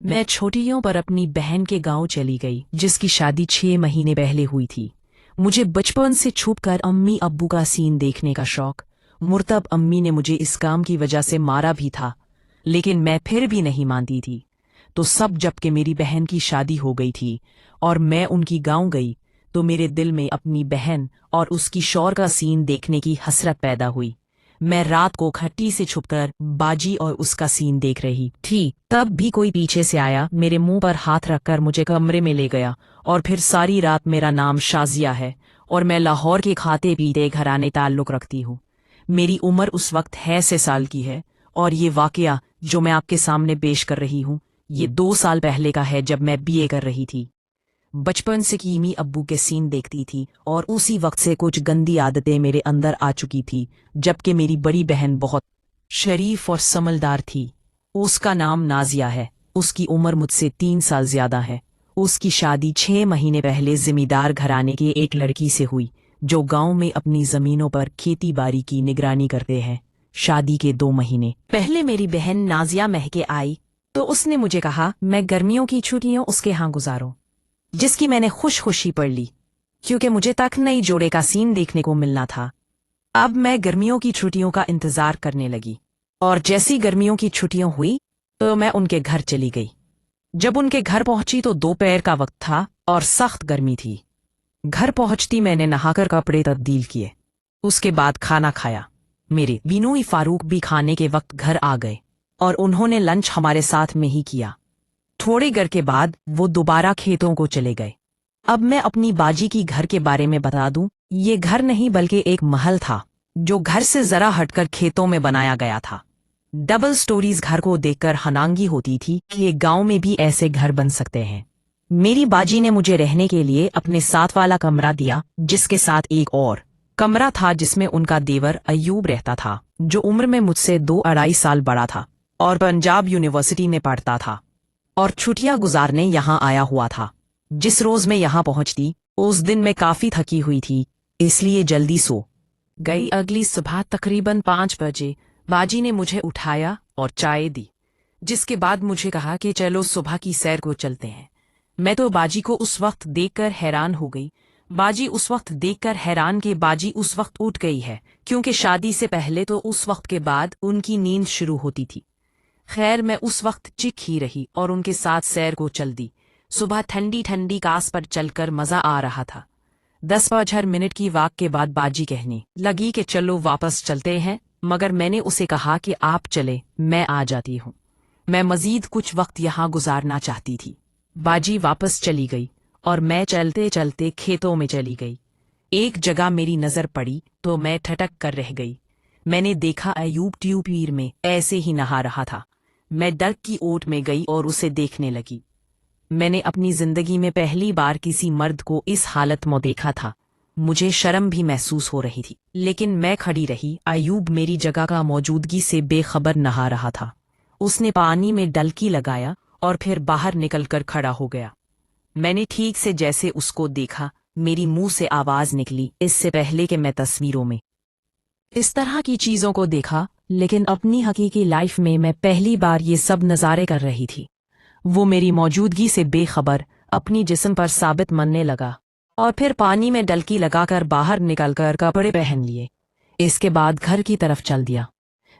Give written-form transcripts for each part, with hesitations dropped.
मैं छोटियों पर अपनी बहन के गांव चली गई, जिसकी शादी 6 महीने पहले हुई थी। मुझे बचपन से छुपकर अम्मी अब्बू का सीन देखने का शौक। मुर्तब अम्मी ने मुझे इस काम की वजह से मारा भी था, लेकिन मैं फिर भी नहीं मानती थी। तो सब जबकि मेरी बहन की शादी हो गई थी और मैं उनकी गांव गई, तो मेरे दिल में अपनी बहन और उसकी शौहर का सीन देखने की हसरत पैदा हुई। मैं रात को खट्टी से छुपकर बाजी और उसका सीन देख रही थी। तब भी कोई पीछे से आया, मेरे मुंह पर हाथ रखकर मुझे कमरे में ले गया। और फिर सारी रात मेरा नाम शाजिया है और मैं लाहौर के खाते पीते घराने ताल्लुक रखती हूँ। मेरी उम्र उस वक्त 6 साल की है और ये वाकया जो मैं आपके सामने पेश कर रही हूँ, ये 2 साल पहले का है, जब मैं बीए कर रही थी। बचपन से कीमी अब्बू के सीन देखती थी और उसी वक्त से कुछ गंदी आदतें मेरे अंदर आ चुकी थी। जबकि मेरी बड़ी बहन बहुत शरीफ और समझदार थी। उसका नाम नाजिया है। उसकी उम्र मुझसे 3 साल ज्यादा है। उसकी शादी 6 महीने पहले जिम्मेदार घराने के एक लड़की से हुई, जो गांव में अपनी जमीनों पर खेती बाड़ी की निगरानी करते हैं। शादी के 2 महीने पहले मेरी बहन नाजिया महके आई, तो उसने मुझे कहा मैं गर्मियों की छुट्टियां उसके यहाँ गुजारूं, जिसकी मैंने खुशी पढ़ ली, क्योंकि मुझे तक नई जोड़े का सीन देखने को मिलना था। अब मैं गर्मियों की छुट्टियों का इंतजार करने लगी और जैसी गर्मियों की छुट्टियां हुई तो मैं उनके घर चली गई। जब उनके घर पहुंची तो दोपहर का वक्त था और सख्त गर्मी थी। घर पहुंचती मैंने नहाकर कपड़े तब्दील किए, उसके बाद खाना खाया। मेरे बिनोई फारूक भी खाने के वक्त घर आ गए और उन्होंने लंच हमारे साथ में ही किया। थोड़ी देर के बाद वो दोबारा खेतों को चले गए। अब मैं अपनी बाजी की घर के बारे में बता दूं, ये घर नहीं बल्कि एक महल था, जो घर से जरा हटकर खेतों में बनाया गया था। डबल स्टोरीज घर को देखकर हनांगी होती थी कि ये गांव में भी ऐसे घर बन सकते हैं। मेरी बाजी ने मुझे रहने के लिए अपने साथ वाला कमरा दिया, जिसके साथ एक और कमरा था जिसमें उनका देवर अयूब रहता था, जो उम्र में मुझसे 2-2.5 साल बड़ा था और पंजाब यूनिवर्सिटी में पढ़ता था और छुट्टियां गुजारने यहाँ आया हुआ था। जिस रोज मैं यहाँ पहुंचती उस दिन मैं काफी थकी हुई थी, इसलिए जल्दी सो गई। अगली सुबह तकरीबन 5 बजे बाजी ने मुझे उठाया और चाय दी, जिसके बाद मुझे कहा कि चलो सुबह की सैर को चलते हैं। मैं तो बाजी को उस वक्त देखकर हैरान हो गई। बाजी उस वक्त देखकर हैरान कि बाजी उस वक्त उठ गई है, क्योंकि शादी से पहले तो उस वक्त के बाद उनकी नींद शुरू होती थी। खैर, मैं उस वक्त चिक ही रही और उनके साथ सैर को चल दी। सुबह ठंडी ठंडी घास पर चलकर मजा आ रहा था। 10-15 मिनट की वाक के बाद बाजी कहने लगी कि चलो वापस चलते हैं, मगर मैंने उसे कहा कि आप चले, मैं आ जाती हूँ। मैं मजीद कुछ वक्त यहाँ गुजारना चाहती थी। बाजी वापस चली गई और मैं चलते चलते खेतों में चली गई। एक जगह मेरी नजर पड़ी तो मैं ठटक कर रह गई। मैंने देखा अयूब ट्यूबवेल में ऐसे ही नहा रहा था। मैं डर की ओट में गई और उसे देखने लगी। मैंने अपनी जिंदगी में पहली बार किसी मर्द को इस हालत में देखा था। मुझे शर्म भी महसूस हो रही थी, लेकिन मैं खड़ी रही। अयूब मेरी जगह का मौजूदगी से बेखबर नहा रहा था। उसने पानी में डलकी लगाया और फिर बाहर निकलकर खड़ा हो गया। मैंने ठीक से जैसे उसको देखा, मेरी मुंह से आवाज निकली, इससे पहले कि मैं तस्वीरों में इस तरह की चीजों को देखा, लेकिन अपनी हकीकी लाइफ में मैं पहली बार ये सब नज़ारे कर रही थी। वो मेरी मौजूदगी से बेखबर अपनी जिस्म पर साबित मानने लगा और फिर पानी में डलकी लगाकर बाहर निकलकर कपड़े पहन लिए। इसके बाद घर की तरफ चल दिया।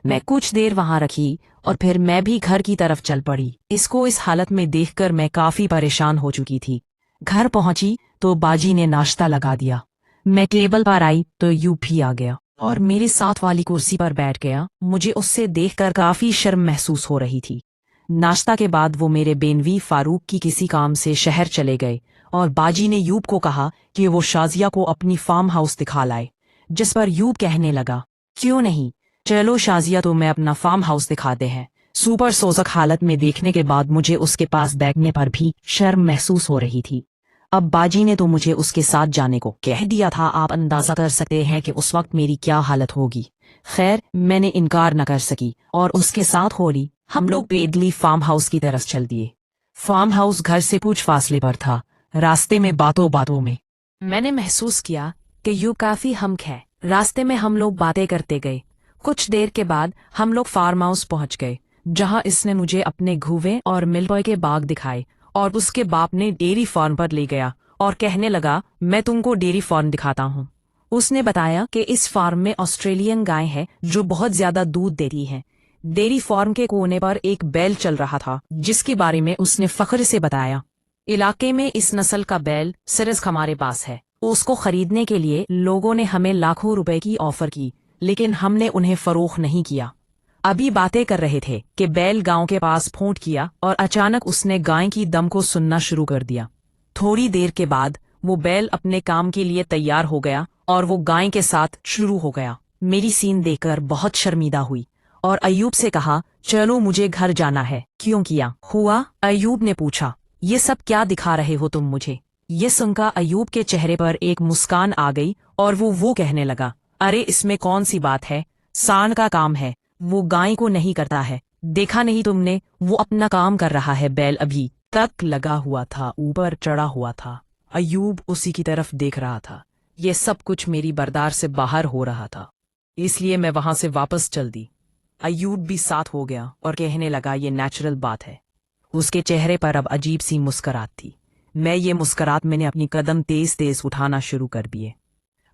मैं कुछ देर वहां रखी और फिर मैं भी घर की तरफ चल पड़ी। इसको इस हालत में देखकर मैं काफी परेशान हो चुकी थी। घर पहुंची तो बाजी ने नाश्ता लगा दिया। मैं टेबल पर आई तो यूब भी आ गया और मेरे साथ वाली कुर्सी पर बैठ गया। मुझे उससे देखकर काफी शर्म महसूस हो रही थी। नाश्ता के बाद वो मेरे बेनवी फारूक की किसी काम से शहर चले गए और बाजी ने यूब को कहा कि वो शाजिया को अपनी फार्म हाउस दिखा लाए, जिस पर यूब कहने लगा, क्यों नहीं, चलो शाजिया, तो मैं अपना फार्म हाउस दिखाते हैं। सुपर सोजक हालत में देखने के बाद मुझे उसके पास बैठने पर भी शर्म महसूस हो रही थी। अब बाजी ने तो मुझे उसके साथ जाने को कह दिया था। आप अंदाजा कर सकते हैं कि उस वक्त मेरी क्या हालत होगी। खैर, मैंने इनकार न कर सकी और उसके साथ होली हम लोग पेडली फार्म हाउस की तरफ चल दिए। फार्म हाउस घर से कुछ फासले पर था। रास्ते में बातों बातों में मैंने महसूस किया कि यूं काफी हमक है। रास्ते में हम लोग बातें करते गए। कुछ देर के बाद हम लोग फार्म हाउस पहुंच गए। जहां इसने मुझे अपने घुवे और मिल्कॉय के बाग दिखाए और उसके बाप ने डेयरी फार्म पर ले गया और कहने लगा, मैं तुमको डेयरी फार्म दिखाता हूँ। उसने बताया कि इस फार्म में ऑस्ट्रेलियन गाय है जो बहुत ज्यादा दूध देती है। डेयरी फार्म के कोने पर एक बैल चल रहा था जिसके बारे में उसने फख्र से बताया, इलाके में इस नस्ल का बैल सिर्फ हमारे पास है। उसको खरीदने के लिए लोगों ने हमें लाखों रुपए की ऑफर की, लेकिन हमने उन्हें फरोख्त नहीं किया। अभी बातें कर रहे थे कि बैल गांव के पास फौंट किया और अचानक उसने गाय की दम को सुनना शुरू कर दिया। थोड़ी देर के बाद वो बैल अपने काम के लिए तैयार हो गया और वो गाय के साथ शुरू हो गया। मेरी सीन देखकर बहुत शर्मिंदा हुई और अयूब से कहा, चलो मुझे घर जाना है। क्यों किया हुआ? अयूब ने पूछा। ये सब क्या दिखा रहे हो तुम मुझे? ये सुनकर अयूब के चेहरे पर एक मुस्कान आ गई और वो कहने लगा, अरे इसमें कौन सी बात है, सान का काम है, वो गाय को नहीं करता है। देखा नहीं तुमने, वो अपना काम कर रहा है। बैल अभी तक लगा हुआ था, ऊपर चढ़ा हुआ था। अयूब उसी की तरफ देख रहा था। ये सब कुछ मेरी बर्दाश्त से बाहर हो रहा था, इसलिए मैं वहां से वापस चल दी। अयूब भी साथ हो गया और कहने लगा, ये नेचुरल बात है। उसके चेहरे पर अब अजीब सी मुस्कुराहट थी। मैंने अपनी कदम तेज तेज उठाना शुरू कर दिए।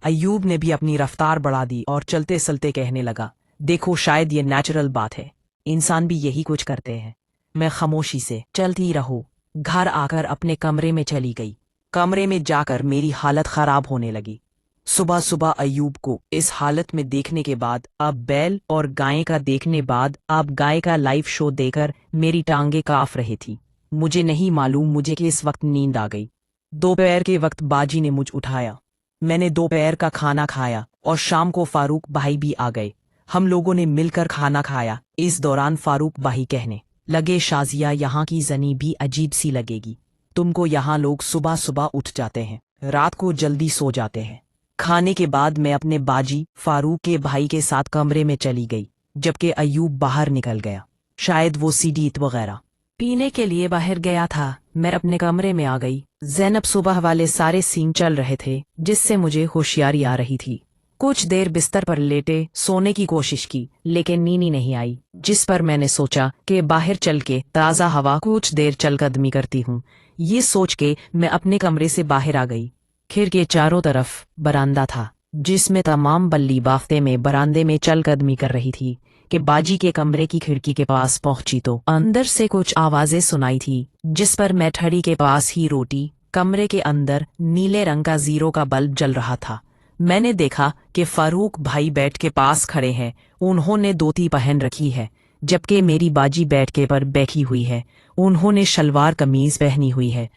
अयूब ने भी अपनी रफ्तार बढ़ा दी और चलते चलते कहने लगा, देखो शायद ये नेचुरल बात है, इंसान भी यही कुछ करते हैं। मैं खामोशी से चलती रहो। घर आकर अपने कमरे में चली गई। कमरे में जाकर मेरी हालत खराब होने लगी। सुबह सुबह अयूब को इस हालत में देखने के बाद, अब बैल और गाय का देखने बाद, अब गाय का लाइव शो देकर मेरी टांगे कांप रही थी। मुझे नहीं मालूम मुझे किस वक्त नींद आ गई। दोपहर के वक्त बाजी ने मुझ उठाया। मैंने दोपहर का खाना खाया और शाम को फारूक भाई भी आ गए। हम लोगों ने मिलकर खाना खाया। इस दौरान फारूक भाई कहने लगे, शाजिया यहाँ की जनी भी अजीब सी लगेगी। तुमको यहाँ लोग सुबह सुबह उठ जाते हैं, रात को जल्दी सो जाते हैं। खाने के बाद मैं अपने बाजी फारूक के भाई के साथ कमरे में चली गई, जबकि अयूब बाहर निकल गया। शायद वो सीडीत वगैरह पीने के लिए बाहर गया था। मैं अपने कमरे में आ गई। ज़ैनब सुबह वाले सारे सीन चल रहे थे जिससे मुझे होशियारी आ रही थी। कुछ देर बिस्तर पर लेटे सोने की कोशिश की, लेकिन नींद नहीं आई, जिस पर मैंने सोचा कि बाहर चल के ताज़ा हवा कुछ देर चलकदमी करती हूँ। ये सोच के मैं अपने कमरे से बाहर आ गई। खिड़की के चारों तरफ बरामदा था जिसमें तमाम बल्ली बाफ्ते में बरामदे में चलकदमी कर रही थी कि बाजी के कमरे की खिड़की के पास पहुंची तो अंदर से कुछ आवाजें सुनाई थी, जिस पर मैं ठड़ी के पास ही रोटी। कमरे के अंदर नीले रंग का जीरो का बल्ब जल रहा था। मैंने देखा कि फारूक भाई बेड के पास खड़े हैं। उन्होंने धोती पहन रखी है, जबकि मेरी बाजी बेड के पर बैठी हुई है। उन्होंने शलवार कमीज पहनी हुई है।